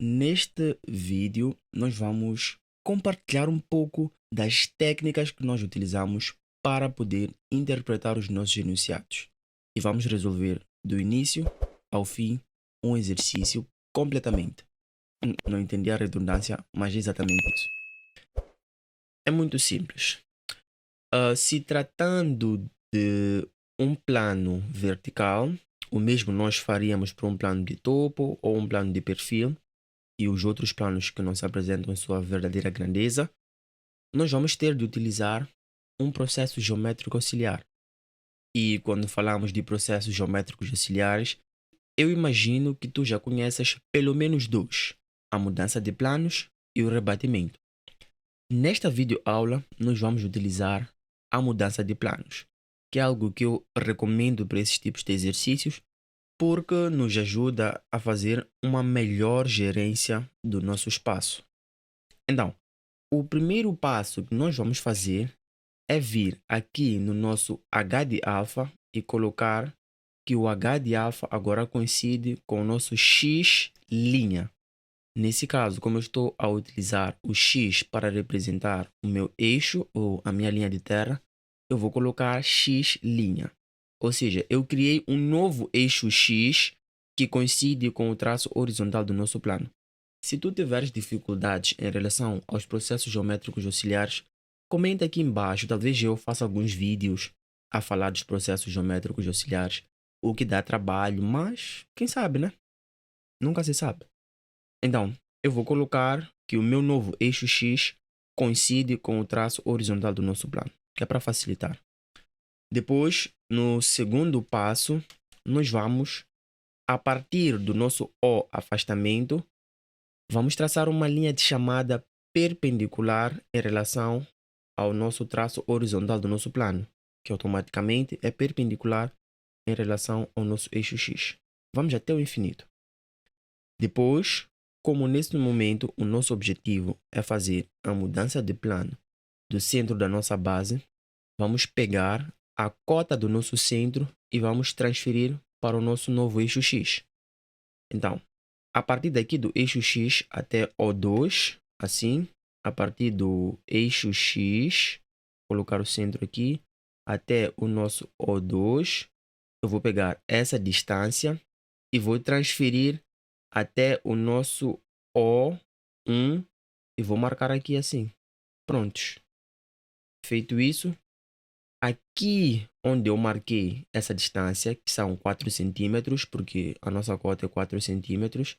Neste vídeo, nós vamos compartilhar um pouco das técnicas que nós utilizamos para poder interpretar os nossos enunciados. E vamos resolver do início ao fim um exercício completamente. Não entendi a redundância, mas é exatamente isso. É muito simples. Se tratando de um plano vertical, o mesmo nós faríamos para um plano de topo ou um plano de perfil, e os outros planos que não se apresentam em sua verdadeira grandeza, nós vamos ter de utilizar um processo geométrico auxiliar. E quando falamos de processos geométricos auxiliares, eu imagino que tu já conheces pelo menos dois: a mudança de planos e o rebatimento. Nesta videoaula, nós vamos utilizar a mudança de planos, que é algo que eu recomendo para esses tipos de exercícios, porque nos ajuda a fazer uma melhor gerência do nosso espaço. Então, o primeiro passo que nós vamos fazer é vir aqui no nosso H de alfa e colocar que o H de alfa agora coincide com o nosso X'. Nesse caso, como eu estou a utilizar o X para representar o meu eixo ou a minha linha de terra, eu vou colocar X'. Ou seja, eu criei um novo eixo X que coincide com o traço horizontal do nosso plano. Se tu tiveres dificuldades em relação aos processos geométricos auxiliares, comenta aqui embaixo, talvez eu faça alguns vídeos a falar dos processos geométricos auxiliares, o que dá trabalho, mas quem sabe, né? Nunca se sabe. Então, eu vou colocar que o meu novo eixo X coincide com o traço horizontal do nosso plano, que é para facilitar. Depois, no segundo passo, nós vamos, a partir do nosso O afastamento, vamos traçar uma linha de chamada perpendicular em relação ao nosso traço horizontal do nosso plano, que automaticamente é perpendicular em relação ao nosso eixo X. Vamos até o infinito. Depois, como nesse momento o nosso objetivo é fazer a mudança de plano do centro da nossa base, vamos pegar a cota do nosso centro e vamos transferir para o nosso novo eixo X. Então, a partir daqui do eixo X até O2, assim, a partir do eixo X, colocar o centro aqui, até o nosso O2, eu vou pegar essa distância e vou transferir até o nosso O1 e vou marcar aqui assim. Prontos. Feito isso, aqui onde eu marquei essa distância, que são 4 centímetros, porque a nossa cota é 4 centímetros,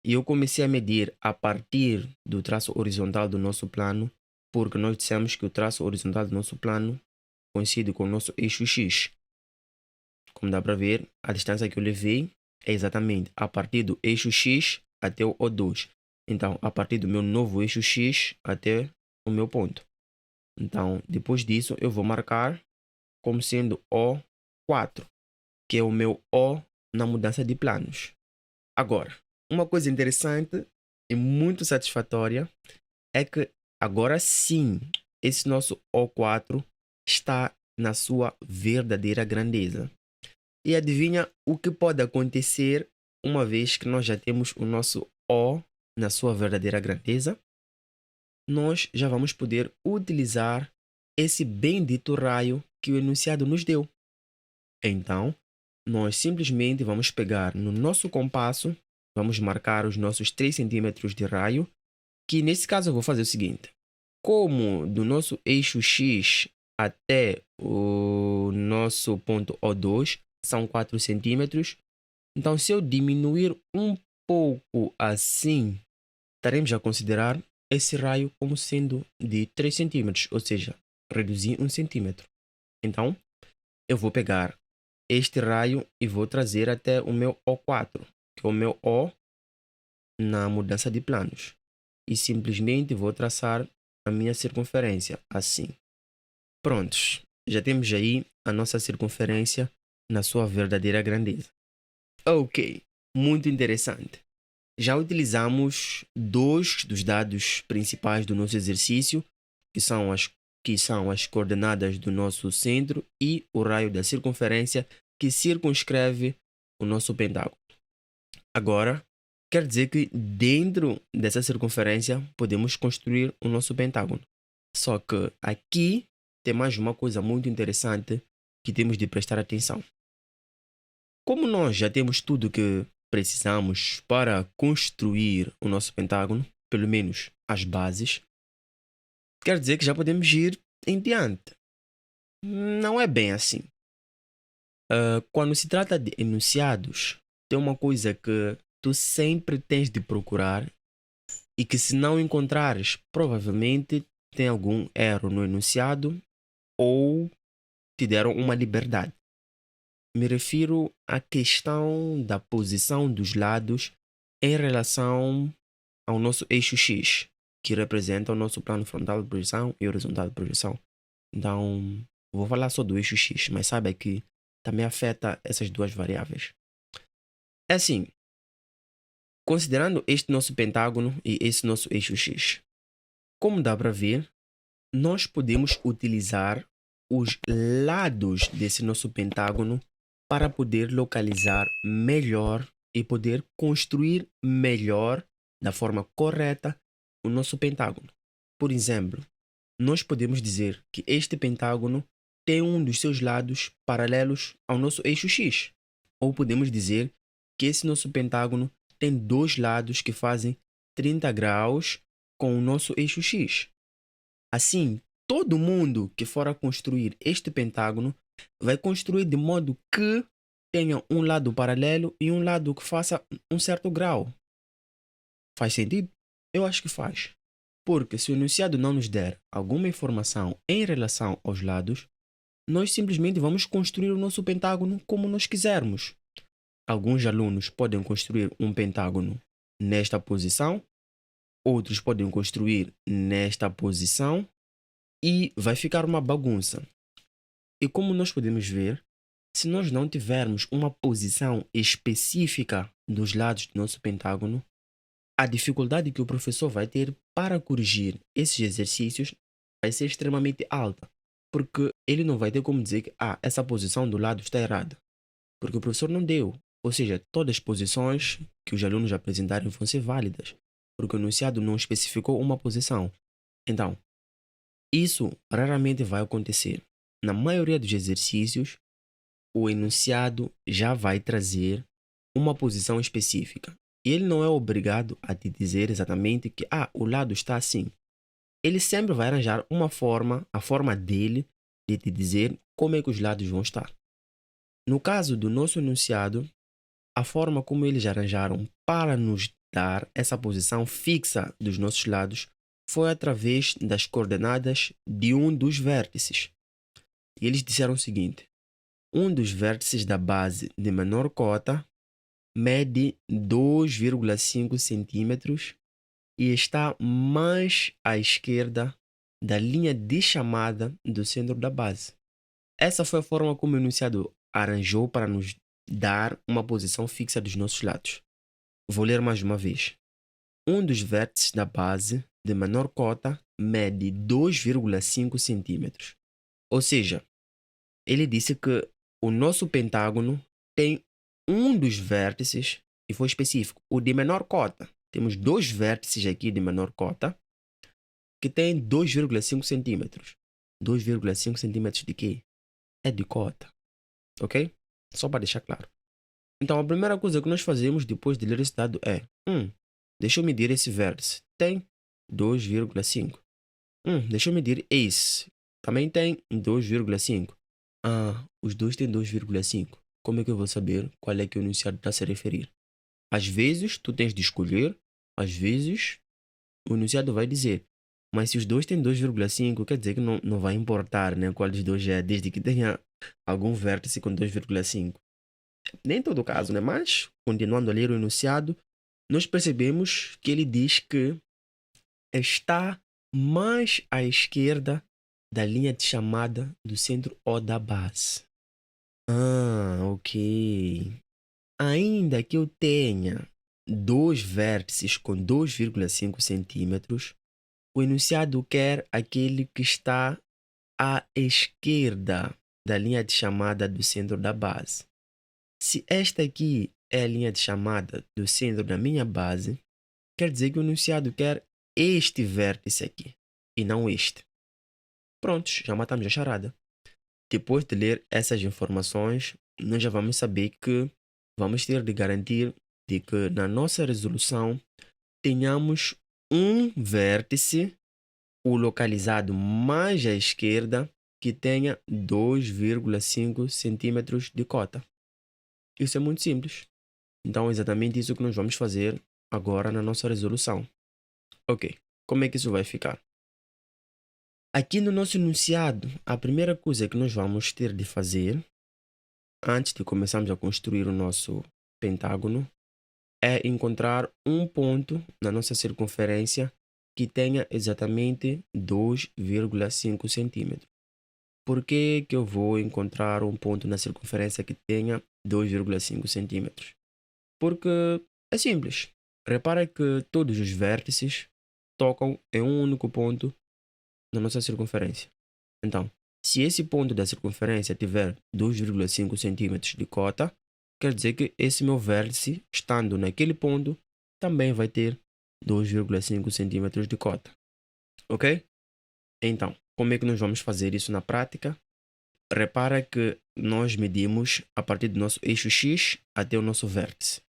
e eu comecei a medir a partir do traço horizontal do nosso plano, porque nós dissemos que o traço horizontal do nosso plano coincide com o nosso eixo X. Como dá para ver, a distância que eu levei é exatamente a partir do eixo X até o O2. Então, a partir do meu novo eixo X até o meu ponto. Então, depois disso, eu vou marcar como sendo O4, que é o meu O na mudança de planos. Agora, uma coisa interessante e muito satisfatória é que agora sim, esse nosso O4 está na sua verdadeira grandeza. E adivinha o que pode acontecer uma vez que nós já temos o nosso O na sua verdadeira grandeza? Nós já vamos poder utilizar esse bendito raio que o enunciado nos deu. Então, nós simplesmente vamos pegar no nosso compasso, vamos marcar os nossos 3 centímetros de raio, que nesse caso eu vou fazer o seguinte: como do nosso eixo X até o nosso ponto O2 são 4 centímetros, então se eu diminuir um pouco assim, estaremos a considerar esse raio como sendo de 3 centímetros, ou seja, reduzir 1 centímetro. Então, eu vou pegar este raio e vou trazer até o meu O4, que é o meu O na mudança de planos. E simplesmente vou traçar a minha circunferência, assim. Prontos, já temos aí a nossa circunferência na sua verdadeira grandeza. Ok, muito interessante. Já utilizamos dois dos dados principais do nosso exercício, que são as coordenadas do nosso centro e o raio da circunferência que circunscreve o nosso pentágono. Agora, Quer dizer que dentro dessa circunferência podemos construir o nosso pentágono. Só que aqui tem mais uma coisa muito interessante que temos de prestar atenção. Como nós já temos tudo que precisamos para construir o nosso pentágono, pelo menos as bases, quer dizer que já podemos ir em diante. Não é bem assim. Quando se trata de enunciados, tem uma coisa que tu sempre tens de procurar e que, se não encontrares, provavelmente tem algum erro no enunciado ou te deram uma liberdade. Me refiro à questão da posição dos lados em relação ao nosso eixo X, que representa o nosso plano frontal de projeção e horizontal de projeção. Então, vou falar só do eixo X, mas saiba que também afeta essas duas variáveis. É assim, considerando este nosso pentágono e esse nosso eixo X, como dá para ver, nós podemos utilizar os lados desse nosso pentágono para poder localizar melhor e poder construir melhor, da forma correta, o nosso pentágono. Por exemplo, nós podemos dizer que este pentágono tem um dos seus lados paralelos ao nosso eixo X. Ou podemos dizer que esse nosso pentágono tem dois lados que fazem 30 graus com o nosso eixo X. Assim, todo mundo que for a construir este pentágono vai construir de modo que tenha um lado paralelo e um lado que faça um certo grau. Faz sentido? Eu acho que faz. Porque se o enunciado não nos der alguma informação em relação aos lados, nós simplesmente vamos construir o nosso pentágono como nós quisermos. Alguns alunos podem construir um pentágono nesta posição, outros podem construir nesta posição e vai ficar uma bagunça. E como nós podemos ver, se nós não tivermos uma posição específica dos lados do nosso pentágono, a dificuldade que o professor vai ter para corrigir esses exercícios vai ser extremamente alta, porque ele não vai ter como dizer que essa posição do lado está errada, porque o professor não deu. Ou seja, todas as posições que os alunos apresentarem vão ser válidas, porque o enunciado não especificou uma posição. Então, isso raramente vai acontecer. Na maioria dos exercícios, o enunciado já vai trazer uma posição específica. E ele não é obrigado a te dizer exatamente que o lado está assim. Ele sempre vai arranjar uma forma, a forma dele, de te dizer como é que os lados vão estar. No caso do nosso enunciado, a forma como eles arranjaram para nos dar essa posição fixa dos nossos lados foi através das coordenadas de um dos vértices. E eles disseram o seguinte: um dos vértices da base de menor cota mede 2,5 centímetros e está mais à esquerda da linha de chamada do centro da base. Essa foi a forma como o enunciado arranjou para nos dar uma posição fixa dos nossos lados. Vou ler mais uma vez. Um dos vértices da base de menor cota mede 2,5 centímetros. Ou seja, ele disse que o nosso pentágono tem um dos vértices, e foi específico, o de menor cota. Temos dois vértices aqui de menor cota que tem 2,5 centímetros. 2,5 centímetros de quê? É de cota. Ok? Só para deixar claro. Então, a primeira coisa que nós fazemos depois de ler esse dado é: deixa eu medir esse vértice. Tem 2,5. Deixa eu medir esse. Também tem 2,5. Os dois têm 2,5. Como é que eu vou saber qual é que o enunciado está a se referir? Às vezes, tu tens de escolher. Às vezes, o enunciado vai dizer. Mas se os dois têm 2,5, quer dizer que não vai importar, né, qual dos dois é, desde que tenha algum vértice com 2,5. Nem todo caso, né? Mas, continuando a ler o enunciado, nós percebemos que ele diz que está mais à esquerda da linha de chamada do centro O da base. Ok. Ainda que eu tenha dois vértices com 2,5 centímetros, o enunciado quer aquele que está à esquerda da linha de chamada do centro da base. Se esta aqui é a linha de chamada do centro da minha base, quer dizer que o enunciado quer este vértice aqui e não este. Prontos, já matamos a charada. Depois de ler essas informações, nós já vamos saber que vamos ter de garantir de que na nossa resolução tenhamos um vértice, o localizado mais à esquerda, que tenha 2,5 centímetros de cota. Isso é muito simples. Então é exatamente isso que nós vamos fazer agora na nossa resolução. Ok, como é que isso vai ficar? Aqui no nosso enunciado, a primeira coisa que nós vamos ter de fazer, antes de começarmos a construir o nosso pentágono, é encontrar um ponto na nossa circunferência que tenha exatamente 2,5 centímetros. Por que eu vou encontrar um ponto na circunferência que tenha 2,5 centímetros? Porque é simples. Repara que todos os vértices tocam em um único ponto na nossa circunferência. Então, se esse ponto da circunferência tiver 2,5 centímetros de cota, quer dizer que esse meu vértice, estando naquele ponto, também vai ter 2,5 centímetros de cota. Ok? Então, como é que nós vamos fazer isso na prática? Repara que nós medimos a partir do nosso eixo X até o nosso vértice.